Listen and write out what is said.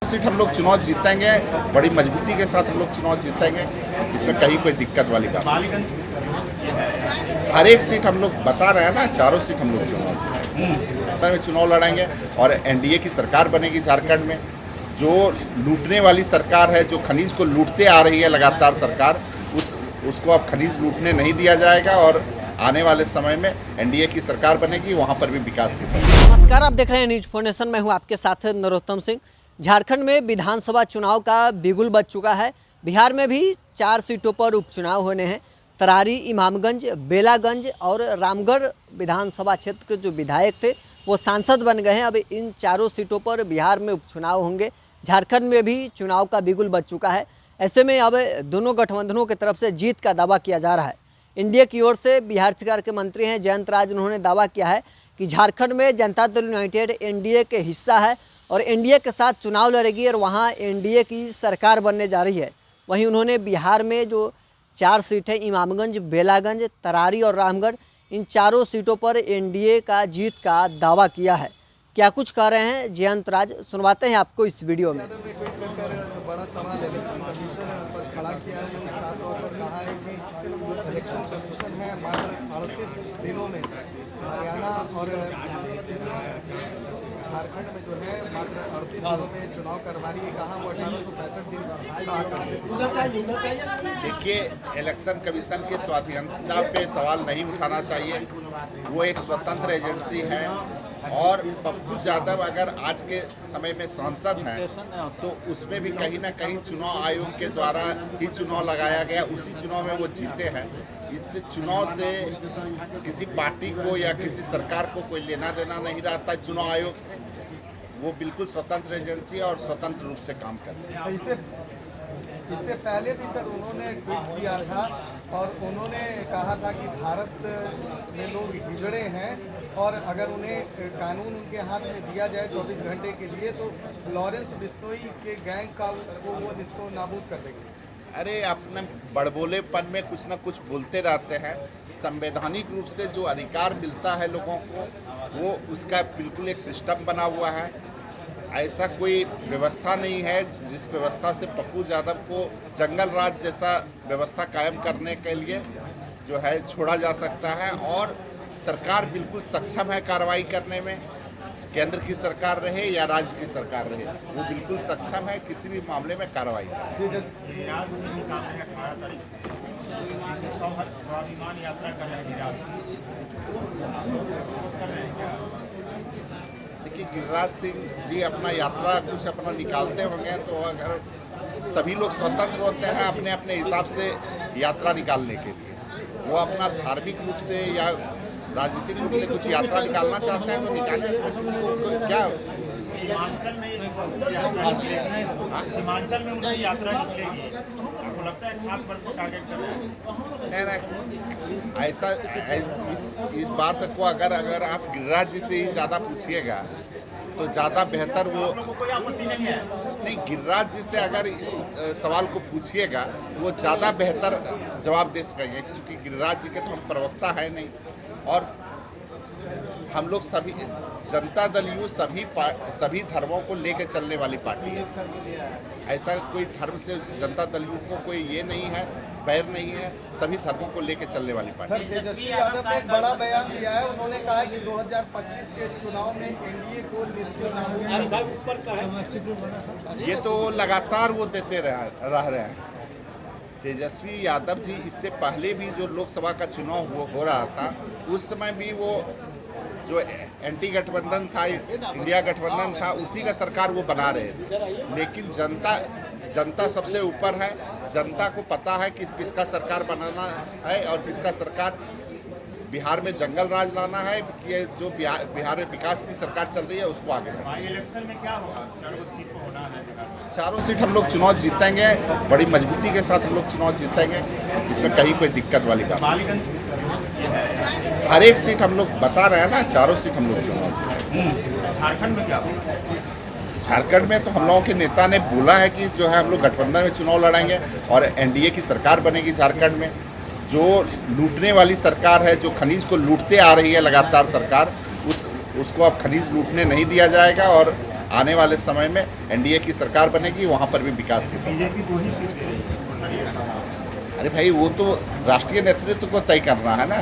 Seat हम लोग चुनाव जीतेंगे, बड़ी मजबूती के साथ हम लोग चुनाव जीतेंगे, इसमें कहीं कोई दिक्कत वाली बात नहीं। हर एक सीट हम लोग बता रहे हैं ना, चारों सीट हम लोग चुनाव लड़ेंगे और एनडीए की सरकार बनेगी झारखंड में। जो लूटने वाली सरकार है, जो खनिज को लूटते आ रही है लगातार सरकार, उसको अब खनिज लूटने नहीं दिया जाएगा और आने वाले समय में एनडीए की सरकार बनेगी, वहां पर भी विकास की सरकार। नमस्कार, आप देख रहे हैं न्यूज फाउंडेशन। मैं हूं आपके साथ नरोत्तम सिंह। झारखंड में विधानसभा चुनाव का बिगुल बज चुका है। बिहार में भी 4 सीटों पर उपचुनाव होने हैं। तरारी, इमामगंज, बेलागंज और रामगढ़ विधानसभा क्षेत्र के जो विधायक थे वो सांसद बन गए हैं। अब इन चारों सीटों पर बिहार में उपचुनाव होंगे। झारखंड में भी चुनाव का बिगुल बज चुका है। ऐसे में अब दोनों गठबंधनों की तरफ से जीत का दावा किया जा रहा है। इंडिया की ओर से बिहार सरकार के मंत्री हैं जयंत राज, उन्होंने दावा किया है कि झारखंड में जनता दल यूनाइटेड एनडीए के हिस्सा है और एनडीए के साथ चुनाव लड़ेगी और वहां एनडीए की सरकार बनने जा रही है। वहीं उन्होंने बिहार में जो 4 सीटें इमामगंज, बेलागंज, तरारी और रामगढ़, इन चारों सीटों पर एनडीए का जीत का दावा किया है। क्या कुछ कह रहे हैं जयंत राज, सुनवाते हैं आपको इस वीडियो में। बड़ा सवाल इलेक्शन कमीशन पर खड़ा किया है, जो साथ तौर पर कहा है कि इलेक्शन कमीशन है मात्र 38 दिनों में हरियाणा और झारखंड में जो है मात्र 38 दिनों में चुनाव करवा रही है। कहा वो 1865 दिन कहा। देखिए, इलेक्शन कमीशन की स्वाधीनता पे सवाल नहीं उठाना चाहिए। वो एक स्वतंत्र एजेंसी है और पप्पू यादव अगर आज के समय में सांसद हैं तो उसमें भी कहीं ना कहीं चुनाव आयोग के द्वारा ही चुनाव लगाया गया, उसी चुनाव में वो जीते हैं। इससे चुनाव से किसी पार्टी को या किसी सरकार को कोई लेना देना नहीं रहता है चुनाव आयोग से। वो बिल्कुल स्वतंत्र एजेंसी है और स्वतंत्र रूप से काम करते हैं। इससे पहले भी सर उन्होंने ट्वीट किया था और उन्होंने कहा था कि भारत में लोग हिजड़े हैं और अगर उन्हें कानून उनके हाथ में दिया जाए 24 घंटे के लिए तो लॉरेंस बिश्नोई के गैंग को वो निस्तो नाबूद कर देंगे। अरे, अपने बड़बोलेपन में कुछ ना कुछ बोलते रहते हैं। संवैधानिक रूप से जो अधिकार मिलता है लोगों को, वो उसका बिल्कुल एक सिस्टम बना हुआ है। ऐसा कोई व्यवस्था नहीं है जिस व्यवस्था से पप्पू यादव को जंगल राज जैसा व्यवस्था कायम करने के लिए जो है छोड़ा जा सकता है। और सरकार बिल्कुल सक्षम है कार्रवाई करने में, केंद्र की सरकार रहे या राज्य की सरकार रहे, वो बिल्कुल सक्षम है किसी भी मामले में कार्रवाई करने। देखिए, गिरिराज सिंह जी अपना यात्रा कुछ अपना निकालते होंगे तो अगर सभी लोग स्वतंत्र होते हैं अपने अपने हिसाब से यात्रा निकालने के लिए, वो अपना धार्मिक रूप से या राजनीतिक रूप से कुछ यात्रा निकालना चाहते हैं तो निकालें, उसमें किसी को क्या। सीमांचल में उनकी यात्रा निकलेगी, आपको लगता है खास वर्ग को टारगेट कर रहे हैं? नहीं, ऐसा इस बात को अगर आप गिरिराज जी से ही ज़्यादा पूछिएगा तो ज़्यादा बेहतर। वो कोई आपत्ति नहीं है। नहीं, गिरिराज जी से अगर इस सवाल को पूछिएगा वो ज़्यादा बेहतर जवाब दे सकेंगे, क्योंकि गिरिराज जी के तो हम प्रवक्ता है नहीं। और हम लोग सभी जनता दल यू सभी धर्मों को लेकर चलने वाली पार्टी है। ऐसा कोई धर्म से जनता दल यू को कोई ये नहीं है, बैर नहीं है, सभी धर्मों को लेकर चलने वाली पार्टी। सर, तेजस्वी यादव ने एक बड़ा बयान दिया है। उन्होंने कहा कि 2025 के चुनाव में एनडीए को ये तो लगातार वो देते रह रहे हैं। तेजस्वी यादव जी इससे पहले भी जो लोकसभा का चुनाव हो रहा था उस समय भी वो जो एंटी गठबंधन था, इंडिया गठबंधन था, उसी का सरकार वो बना रहे थे। लेकिन जनता सबसे ऊपर है। जनता को पता है कि किसका सरकार बनाना है और किसका सरकार बिहार में जंगल राज लाना है, कि जो बिहार में विकास की सरकार चल रही है उसको आगे बढ़ाना है। इलेक्शन में क्या होगा? चारों सीट को होना है। चारों सीट हम लोग चुनाव जीतेंगे, बड़ी मजबूती के साथ हम लोग चुनाव जीतेंगे, इसमें कहीं कोई दिक्कत वाली बात नहीं। हर एक सीट हम लोग बता रहे हैं ना, चारों सीट हम लोग चुनाव। झारखंड में क्या होगा? झारखंड में तो हम लोगों के नेता ने बोला है कि जो है हम लोग गठबंधन में चुनाव लड़ेंगे और एनडीए की सरकार बनेगी झारखंड में। जो लूटने वाली सरकार है, जो खनिज को लूटते आ रही है लगातार सरकार, उसको अब खनिज लूटने नहीं दिया जाएगा और आने वाले समय में एनडीए की सरकार बनेगी, वहाँ पर भी विकास की सरकार। बीजेपी 2 ही सीट दे रही है। अरे भाई वो तो राष्ट्रीय नेतृत्व को तय करना है ना।